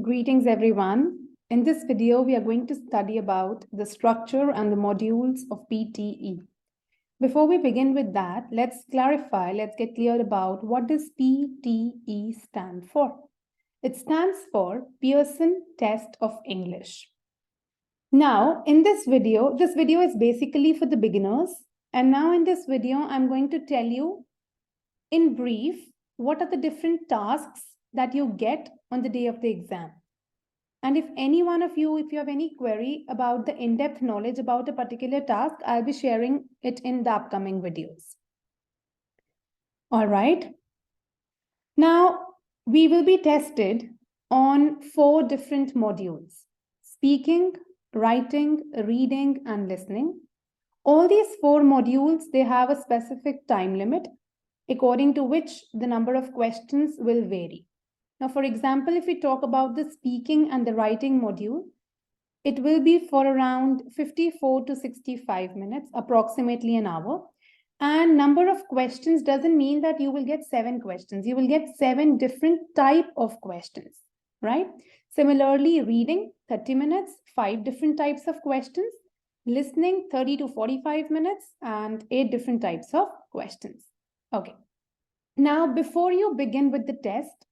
Greetings everyone. In this video, we are going to study about the structure and the modules of PTE. Before we begin with that, let's get clear about what does PTE stand for. It stands for Pearson Test of English. Now, in this video is basically for the beginners. And now in this video, I'm going to tell you in brief, what are the different tasks that you get on the day of the exam. And if any one of you, if you have any query about the in-depth knowledge about a particular task, I'll be sharing it in the upcoming videos. All right. Now, we will be tested on 4 different modules: speaking, writing, reading, and listening. All these 4 modules, they have a specific time limit, according to which the number of questions will vary. Now, for example, if we talk about the speaking and the writing module, it will be for around 54 to 65 minutes, approximately an hour. And number of questions doesn't mean that you will get 7 questions. You will get 7 different type of questions, right? Similarly, reading, 30 minutes, 5 different types of questions. Listening, 30 to 45 minutes, and 8 different types of questions. Okay. Now, before you begin with the test,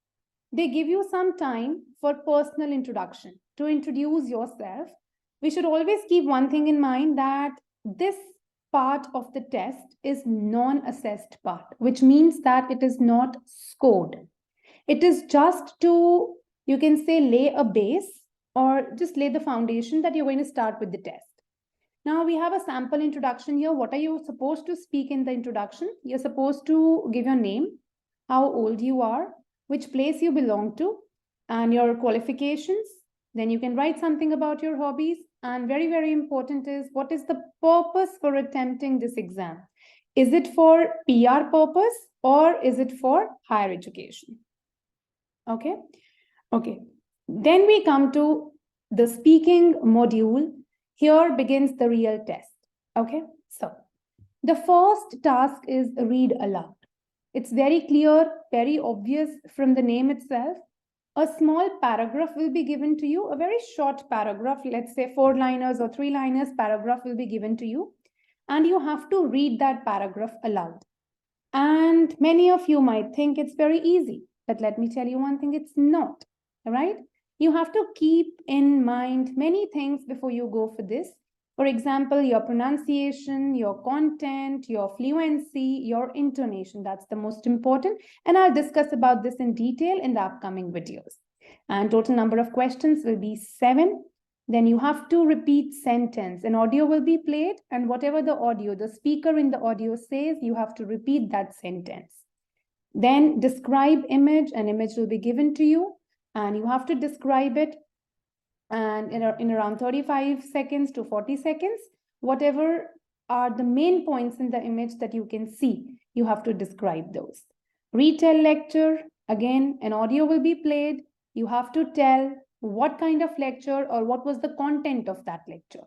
they give you some time for personal introduction. To introduce yourself, we should always keep one thing in mind, that this part of the test is non-assessed part, which means that it is not scored. It is just to, you can say, lay a base or just lay the foundation that you're going to start with the test. Now we have a sample introduction here. What are you supposed to speak in the introduction? You're supposed to give your name, how old you are, which place you belong to, and your qualifications. Then you can write something about your hobbies. And very, very important is, what is the purpose for attempting this exam? Is it for PR purpose or is it for higher education? Okay. Then we come to the speaking module. Here begins the real test. Okay. So the first task is read aloud. It's very clear, very obvious from the name itself. A small paragraph will be given to you, a very short paragraph, let's say 4-liners or 3-liners paragraph will be given to you. And you have to read that paragraph aloud. And many of you might think it's very easy, but let me tell you one thing, it's not, right? You have to keep in mind many things before you go for this. For example, your pronunciation, your content, your fluency, your intonation. That's the most important. And I'll discuss about this in detail in the upcoming videos. And total number of questions will be 7. Then you have to repeat sentence. An audio will be played, and whatever the audio, the speaker in the audio says, you have to repeat that sentence. Then describe image. An image will be given to you, and you have to describe it. And in around 35 seconds to 40 seconds, whatever are the main points in the image that you can see, you have to describe those. Retell lecture, again, an audio will be played. You have to tell what kind of lecture or what was the content of that lecture.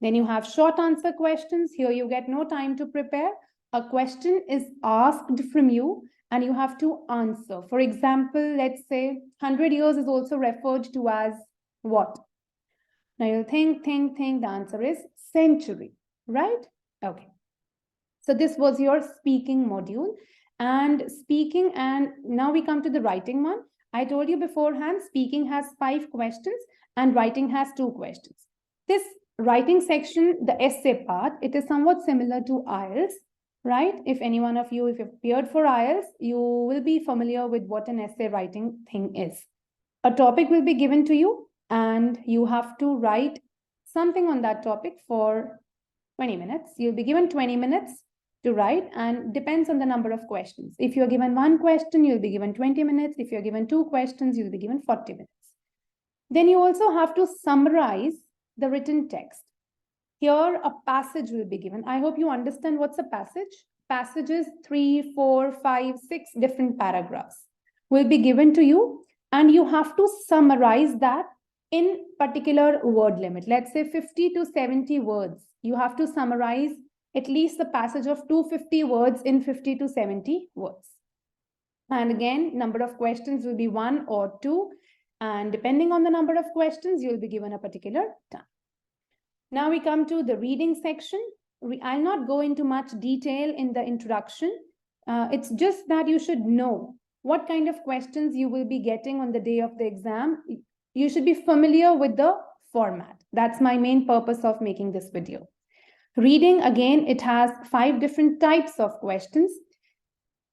Then you have short answer questions. Here you get no time to prepare. A question is asked from you and you have to answer. For example, let's say 100 years is also referred to as what? Now you'll think, the answer is century, right? Okay. So this was your speaking module and now we come to the writing one. I told you beforehand, speaking has 5 questions and writing has 2 questions. This writing section, the essay part, it is somewhat similar to IELTS, right? If any one of you, if you've appeared for IELTS, you will be familiar with what an essay writing thing is. A topic will be given to you, and you have to write something on that topic for 20 minutes. You'll be given 20 minutes to write, and depends on the number of questions. If you're given 1 question, you'll be given 20 minutes. If you're given 2 questions, you'll be given 40 minutes. Then you also have to summarize the written text. Here, a passage will be given. I hope you understand what's a passage. Passages, 3, 4, 5, 6 different paragraphs will be given to you, and you have to summarize that in particular word limit. Let's say 50 to 70 words. You have to summarize at least the passage of 250 words in 50 to 70 words. And again, number of questions will be 1 or 2. And depending on the number of questions, you'll be given a particular time. Now we come to the reading section. I'll not go into much detail in the introduction. It's just that you should know what kind of questions you will be getting on the day of the exam. You should be familiar with the format. That's my main purpose of making this video. Reading, again, it has 5 different types of questions.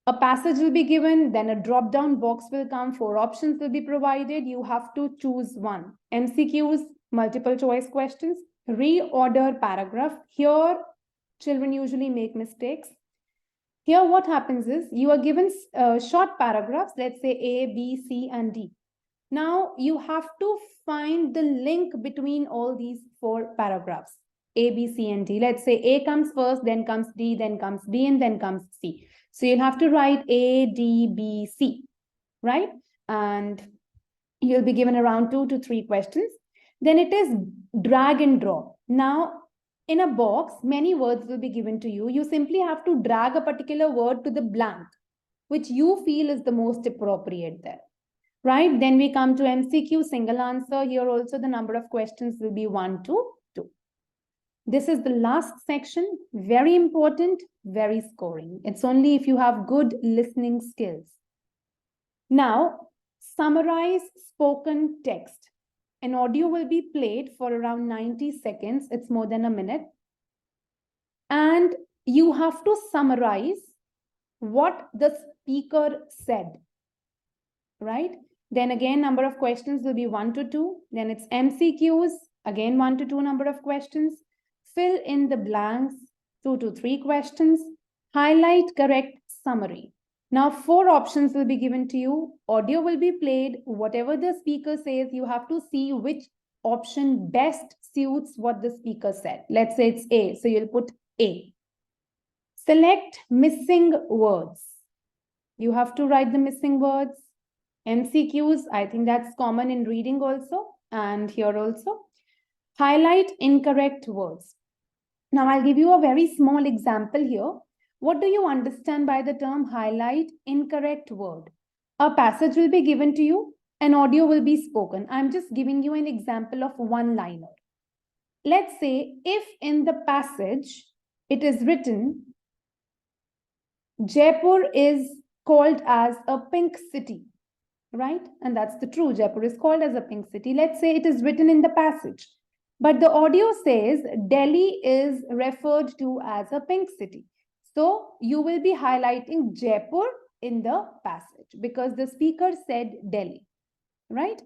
A passage will be given, then a drop-down box will come, 4 options will be provided. You have to choose one. MCQs, multiple choice questions, reorder paragraph. Here, children usually make mistakes. Here, what happens is you are given short paragraphs, let's say A, B, C, and D. Now, you have to find the link between all these 4 paragraphs, A, B, C, and D. Let's say A comes first, then comes D, then comes B, and then comes C. So you'll have to write A, D, B, C, right? And you'll be given around 2 to 3 questions. Then it is drag and drop. Now, in a box, many words will be given to you. You simply have to drag a particular word to the blank, which you feel is the most appropriate there, right? Then we come to MCQ, single answer. Here also the number of questions will be 1 to 2. This is the last section, very important, very scoring. It's only if you have good listening skills. Now, summarize spoken text. An audio will be played for around 90 seconds. It's more than a minute. And you have to summarize what the speaker said, right? Then again, number of questions will be 1 to 2. Then it's MCQs, again 1 to 2 number of questions. Fill in the blanks, 2 to 3 questions. Highlight correct summary. Now, 4 options will be given to you. Audio will be played. Whatever the speaker says, you have to see which option best suits what the speaker said. Let's say it's A, so you'll put A. Select missing words. You have to write the missing words. MCQs, I think that's common in reading also, and here also. Highlight incorrect words. Now, I'll give you a very small example here. What do you understand by the term highlight incorrect word? A passage will be given to you, an audio will be spoken. I'm just giving you an example of one-liner. Let's say if in the passage it is written, Jaipur is called as a pink city, right? And that's the true, Jaipur is called as a pink city. Let's say it is written in the passage, but the audio says Delhi is referred to as a pink city. So you will be highlighting Jaipur in the passage because the speaker said Delhi, right?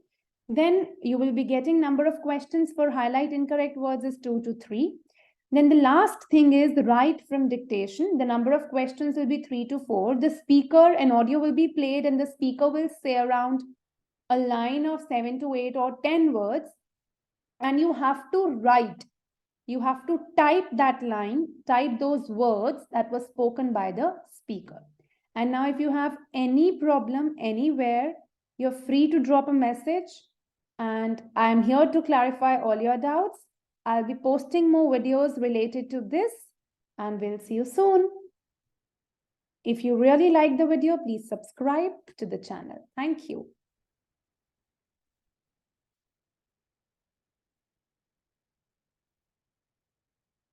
Then you will be getting number of questions for highlight incorrect words is 2 to 3. Then the last thing is the write from dictation. The number of questions will be 3 to 4. The speaker and audio will be played and the speaker will say around a line of 7 to 8 or 10 words. And you have to write. You have to type that line, type those words that were spoken by the speaker. And now if you have any problem anywhere, you're free to drop a message. And I'm here to clarify all your doubts. I'll be posting more videos related to this and we'll see you soon. If you really like the video, please subscribe to the channel. Thank you.